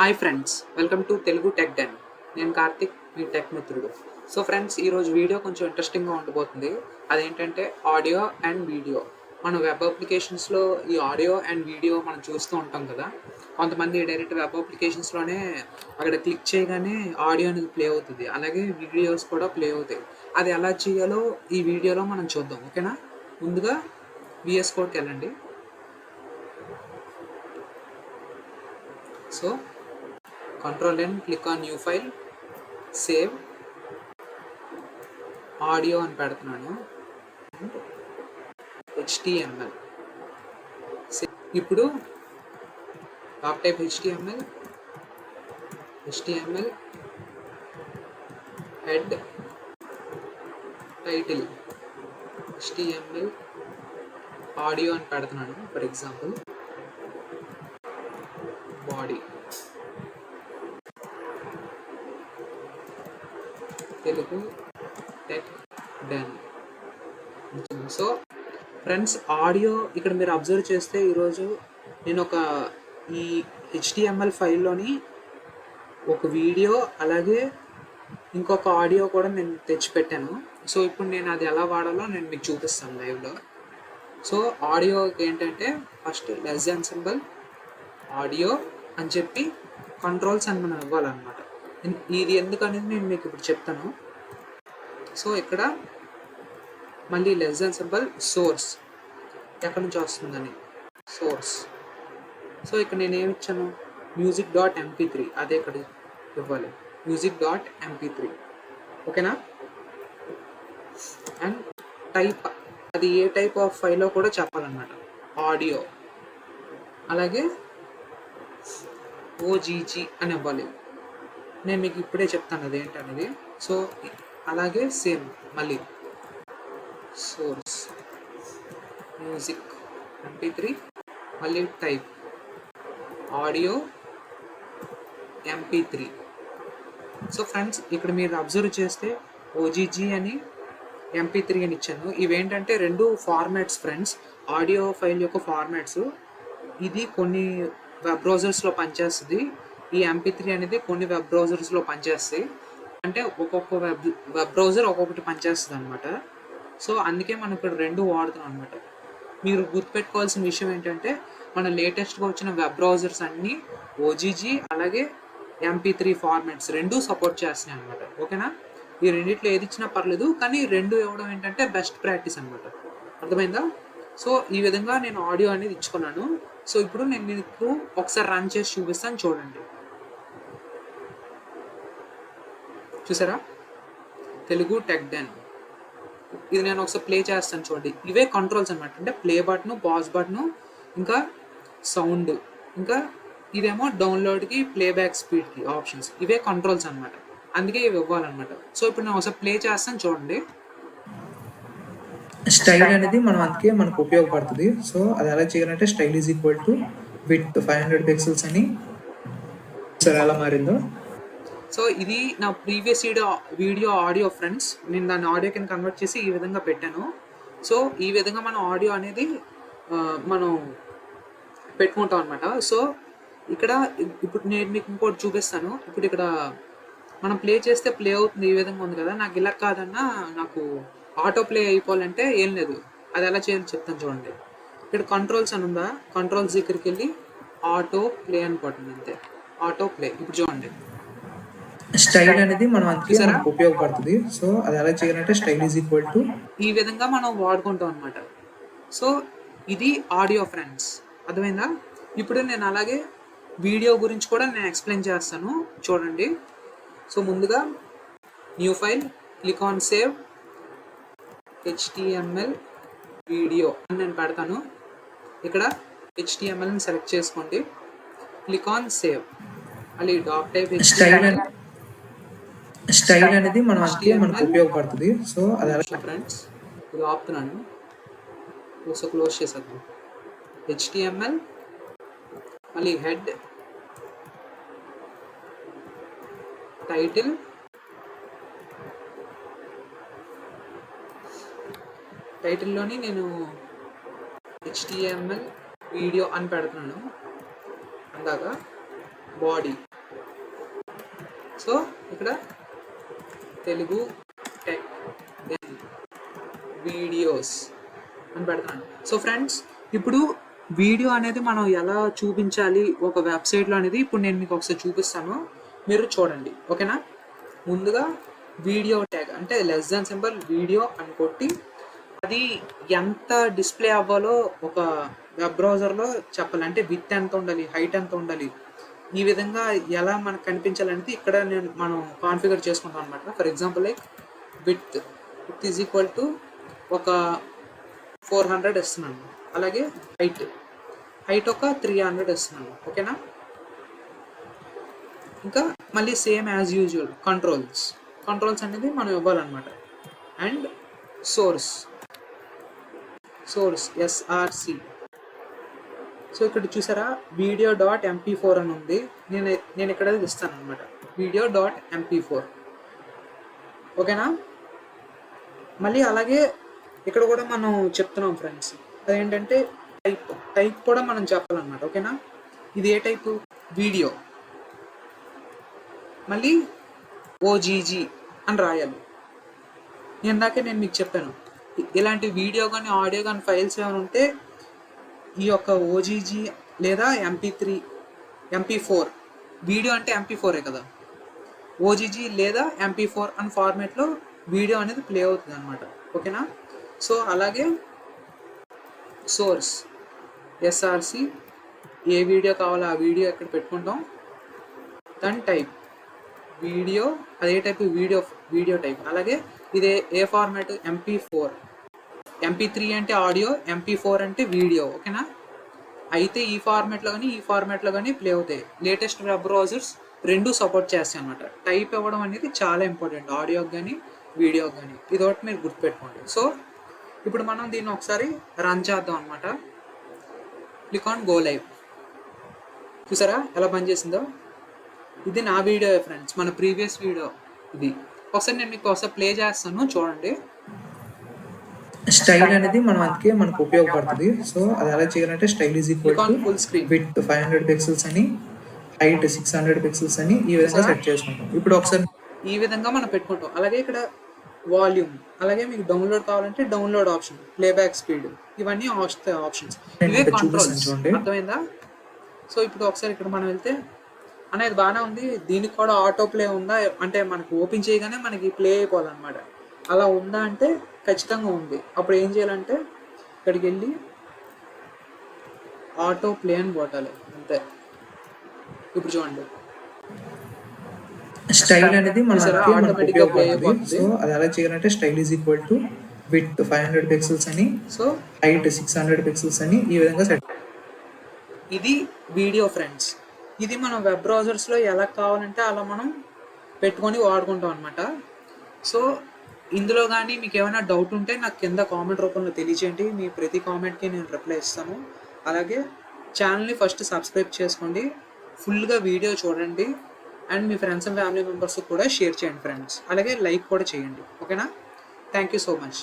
Hi friends, welcome to Telugu tech den. నేను కార్తిక్, మీ tech మిత్రుడు. సో ఫ్రెండ్స్, ఈరోజు వీడియో కొంచెం ఇంట్రెస్టింగ్గా ఉండబోతుంది. అదేంటంటే ఆడియో అండ్ వీడియో. మన వెబ్ అప్లికేషన్స్లో ఈ ఆడియో అండ్ వీడియో మనం చూస్తూ ఉంటాం కదా. కొంతమంది డైరెక్ట్ వెబ్ అప్లికేషన్స్లోనే అక్కడ క్లిక్ చేయగానే ఆడియో అనేది ప్లే అవుతుంది, అలాగే వీడియోస్ కూడా ప్లే అవుతాయి. అది ఎలా చేయాలో ఈ వీడియోలో మనం చూద్దాం, ఓకేనా? ముందుగా VS కోడ్కి వెళ్ళండి. So Ctrl N, click on new file, save, audio అని పెడుతున్నాను, HTML. ఇప్పుడు doc type HTML head title HTML audio అని పెడుతున్నాను. For example body Telugu tech den. So friends, audio ఇక్కడ మీరు అబ్జర్వ్ చేస్తే ఈరోజు నేను ఈ HTML ఫైల్లోని ఒక వీడియో అలాగే ఇంకొక ఆడియో కూడా నేను తెచ్చిపెట్టాను. సో ఇప్పుడు నేను అది ఎలా వాడాలో నేను మీకు చూపిస్తాను లైవ్లో. సో ఆడియోకి ఏంటంటే first less than symbol audio అని చెప్పి కంట్రోల్స్ అని మనం ఇవ్వాలన్నమాట. ఇది ఎందుకనేది నేను మీకు ఇప్పుడు చెప్తాను. సో ఇక్కడ మళ్ళీ లెస్ దాన్ సింబల్ సోర్స్, ఎక్కడి నుంచి వస్తుందని సోర్స్. సో ఇక్కడ నేను ఏమి ఇచ్చాను, music.mp3, అదే ఇక్కడ ఇవ్వాలి, music.mp3, ఓకేనా? అండ్ టైప్, అది ఏ టైప్ ఆఫ్ ఫైల్లో కూడా చెప్పాలన్నమాట, ఆడియో. అలాగే OGG అని ఇవ్వాలి, నేను మీకు ఇప్పుడే చెప్తాను అదేంటనేది. సో అలాగే సేమ్ మళ్ళీ సోర్స్ మ్యూజిక్ MP3, మళ్ళీ type audio MP3. So friends, ఇక్కడ మీరు అబ్జర్వ్ చేస్తే OGG అని MP3 అని ఇచ్చాను. ఇవేంటంటే రెండు ఫార్మాట్స్ ఫ్రెండ్స్, ఆడియో ఫైల్ యొక్క ఫార్మాట్స్. ఇది కొన్ని వెబ్ బ్రౌజర్స్లో పనిచేస్తుంది, ఈ MP3 అనేది కొన్ని వెబ్ బ్రౌజర్స్లో పనిచేస్తాయి. అంటే ఒక్కొక్క వెబ్ బ్రౌజర్ ఒక్కొక్కటి పనిచేస్తుంది అనమాట. సో అందుకే మనం ఇక్కడ రెండు వాడుతున్నాం అనమాట. మీరు గుర్తుపెట్టుకోవాల్సిన విషయం ఏంటంటే, మన లేటెస్ట్గా వచ్చిన వెబ్ బ్రౌజర్స్ అన్నీ OGG అలాగే MP3 ఫార్మాట్స్ రెండు సపోర్ట్ చేస్తున్నాయి అనమాట, ఓకేనా? ఈ రెండిట్లో ఏది ఇచ్చినా పర్లేదు, కానీ రెండు ఇవ్వడం ఏంటంటే బెస్ట్ ప్రాక్టీస్ అనమాట, అర్థమైందా? సో ఈ విధంగా నేను ఆడియో అనేది ఇచ్చుకున్నాను. సో ఇప్పుడు నేను మీకు ఒకసారి రన్ చేసి చూపిస్తాను, చూడండి. చూసారా, తెలుగు టెక్ డెన్. ఇది నేను ఒకసారి ప్లే చేస్తాను, చూడండి. ఇవే కంట్రోల్స్ అనమాట, అంటే ప్లే బటన్, పాజ్ బటన్, ఇంకా సౌండ్, ఇంకా ఇదేమో డౌన్లోడ్కి, ప్లేబ్యాక్ స్పీడ్కి ఆప్షన్స్. ఇవే కంట్రోల్స్ అనమాట, అందుకే ఇవి ఇవ్వాలన్నమాట. సో ఇప్పుడు నేను ఒకసారి ప్లే చేస్తాను, చూడండి. స్టైల్ అనేది అందుకే మనకు ఉపయోగపడుతుంది. సో అది ఎలా చేయాలంటే, style is equal to with 500 pixels అని. సరే, ఎలా మారిందో. సో ఇది నా ప్రీవియస్ వీడియో ఆడియో ఫ్రెండ్స్. నేను దాన్ని ఆడియో కింద కన్వర్ట్ చేసి ఈ విధంగా పెట్టాను. సో ఈ విధంగా మనం ఆడియో అనేది మనం పెట్టుకుంటాం అనమాట. సో ఇక్కడ ఇప్పుడు నేను మీకు ఇంకోటి చూపిస్తాను. ఇప్పుడు ఇక్కడ మనం ప్లే చేస్తే ప్లే అవుతుంది, ఈ విధంగా ఉంది కదా. నాకు ఇలా కాదన్నా, నాకు ఆటో ప్లే అయిపోవాలంటే ఏం లేదు, అది ఎలా చేయాలో చెప్తాను, చూడండి. ఇక్కడ కంట్రోల్స్ అని ఉందా, కంట్రోల్స్ దగ్గరికి వెళ్ళి ఆటో ప్లే అని పడుతుంది, అంతే, ఆటో ప్లే. ఇప్పుడు చూడండి, స్టైల్ అనేది అందుకే మనకు ఉపయోగపడుతుంది. సో అది ఎలా చేయాలంటే, స్టైల్ ఈజ్ ఈక్వల్ టు ఈ విధంగా మనం వాడుకుంటాం అనమాట. సో ఇది ఆడియో ఫ్రెండ్స్, అర్థమైందా? ఇప్పుడు నేను అలాగే వీడియో గురించి కూడా నేను ఎక్స్ప్లెయిన్ చేస్తాను, చూడండి. సో ముందుగా new file, click on save, HTML video అని నేను పెడతాను. ఇక్కడ HTMLని సెలెక్ట్ చేసుకోండి, క్లిక్ ఆన్ సేవ్. మళ్ళీ డాక్ టైప్ స్టైల్ అనేది అందుకే మనకు ఉపయోగపడుతుంది. సో అది ఫ్రెండ్స్, ఇది ఆపుతున్నాను, ఒకసారి క్లోజ్ చేసేద్దాం. HTML, మళ్ళీ హెడ్ టైటిల్, టైటిల్లోని నేను HTML వీడియో అని పెడుతున్నాను. అందాక బాడీ సో ఇక్కడ తెలుగు టెక్ దెన్ వీడియోస్ అని పెడతాను. సో ఫ్రెండ్స్, ఇప్పుడు వీడియో అనేది మనం ఎలా చూపించాలి ఒక వెబ్సైట్లో అనేది ఇప్పుడు నేను మీకు ఒకసారి చూపిస్తాను, మీరు చూడండి, ఓకేనా. ముందుగా వీడియో ట్యాగ్ అంటే లెస్ దాన్ సింబల్ వీడియో అని కొట్టి అది ఎంత డిస్ప్లే అవ్వాలో ఒక వెబ్ బ్రౌజర్లో చెప్పాలి. అంటే విత్ ఎంత ఉండాలి, హైట్ ఎంత ఉండాలి, ఈ విధంగా ఎలా మనకు కనిపించాలనేది ఇక్కడ మనం కాన్ఫిగర్ చేసుకుంటాం అనమాట. For example like with is equal to ఒక 400 ఇస్తున్నాను. అలాగే హైట్ ఒక 300 ఇస్తున్నాను, ఓకేనా. ఇంకా మళ్ళీ సేమ్ యాజ్ యూజువల్ కంట్రోల్స్ అనేది మనం ఇవ్వాలన్నమాట. And source SRC. సో ఇక్కడ చూసారా video.mp4 అని ఉంది. నేను ఇక్కడ ఇస్తాను అనమాట video.mp4, ఓకేనా. మళ్ళీ అలాగే ఇక్కడ కూడా మనం చెప్తున్నాం ఫ్రెండ్స్, అదేంటంటే టైప్ కూడా మనం చెప్పాలన్నమాట, ఓకేనా. ఇది ఏ టైపు వీడియో, మళ్ళీ OGG అని రాయాలి. నేను మీకు చెప్పాను, ఇలాంటి వీడియో కానీ ఆడియో కానీ ఫైల్స్ ఏమైనా ఉంటే ఈ యొక్క OGG లేదా MP3 MP4, వీడియో అంటే MP4 కదా, OGG లేదా MP4 అని ఫార్మేట్లో వీడియో అనేది ప్లే అవుతుంది అనమాట, ఓకేనా. సో అలాగే సోర్స్ SRC, ఏ వీడియో కావాలో ఆ వీడియో ఎక్కడ పెట్టుకుంటాం. దాని టైప్ వీడియో, అదే టైప్ వీడియో టైప్. అలాగే ఇదే ఏ ఫార్మాట్ MP4, MP3 అంటే ఆడియో, MP4 అంటే వీడియో, ఓకేనా. అయితే ఈ ఫార్మాట్లో కానీ ప్లే అవుతాయి. లేటెస్ట్ వెబ్ బ్రౌజర్స్ రెండు సపోర్ట్ చేస్తాయి అనమాట. టైప్ ఇవ్వడం అనేది చాలా ఇంపార్టెంట్, ఆడియోకి కానీ వీడియోకి కానీ. ఇది ఒకటి మీరు గుర్తుపెట్టుకోండి. సో ఇప్పుడు మనం దీన్ని ఒకసారి రన్ చేద్దాం అనమాట. Click on go live. చూసారా ఎలా పనిచేసిందో. ఇది నా వీడియో ఫ్రెండ్స్, మన ప్రీవియస్ వీడియో ఇది. ఒకసారి నేను మీకు ఒకసారి ప్లే చేస్తాను, చూడండి. స్టైల్ అనేది మనకు ఉపయోగపడుతుంది. సో అది ఎలా చేయాలంటే style is equal to full screen with 500 pixels అని, హైట్ 600 పిక్సెల్స్ అని ఈ విధంగా సెట్ చేసుకుంటాం. ఇప్పుడు ఒకసారి ఈ విధంగా మనం పెట్టుకుంటాం. అలాగే ఇక్కడ వాల్యూమ్, అలాగే మీకు డౌన్లోడ్ కావాలంటే డౌన్లోడ్ ఆప్షన్, ప్లేబ్యాక్ స్పీడ్, ఇవన్నీ ఆప్షన్స్. ఇవే కంట్రోల్స్, అర్థమైందా. సో ఇప్పుడు ఒకసారి ఇక్కడ మనం వెళ్తే అనేది బాగానే ఉంది. దీనికి కూడా ఆటో ప్లే ఉందా అంటే మనకు ఓపెన్ చేయగానే మనకి ప్లే అయిపోవాలన్నమాట. అలా ఉందా అంటే ఖచ్చితంగా ఉంది. అప్పుడు ఏం చేయాలంటే ఇక్కడికి వెళ్ళి ఆటో ప్లే అని కొట్టాలి, అంతే. ఇప్పుడు చూడండి, స్టైల్ అనేది ఆటోమేటిక్గా ప్లే అయిపోతుంది. సో అది ఎలా చేయాలంటే style is equal to with 500 pixels అని, సో హైట్ 600 పిక్సెల్స్ అని ఈ విధంగా సెట్. ఇది వీడియో ఫ్రెండ్స్. ఇది మనం వెబ్ బ్రౌజర్స్లో ఎలా కావాలంటే అలా మనం పెట్టుకొని వాడుకుంటాం అనమాట. సో ఇందులో కానీ మీకు ఏమైనా డౌట్ ఉంటే నాకు కింద కామెంట్ రూపంలో తెలియచేయండి. మీ ప్రతి కామెంట్కి నేను రిప్లై ఇస్తాను. అలాగే ఛానల్ని ఫస్ట్ సబ్స్క్రైబ్ చేసుకోండి, ఫుల్గా వీడియో చూడండి, and me friends and family మెంబర్స్కి కూడా షేర్ చేయండి ఫ్రెండ్స్. అలాగే లైక్ కూడా చేయండి, ఓకేనా. Thank you so much.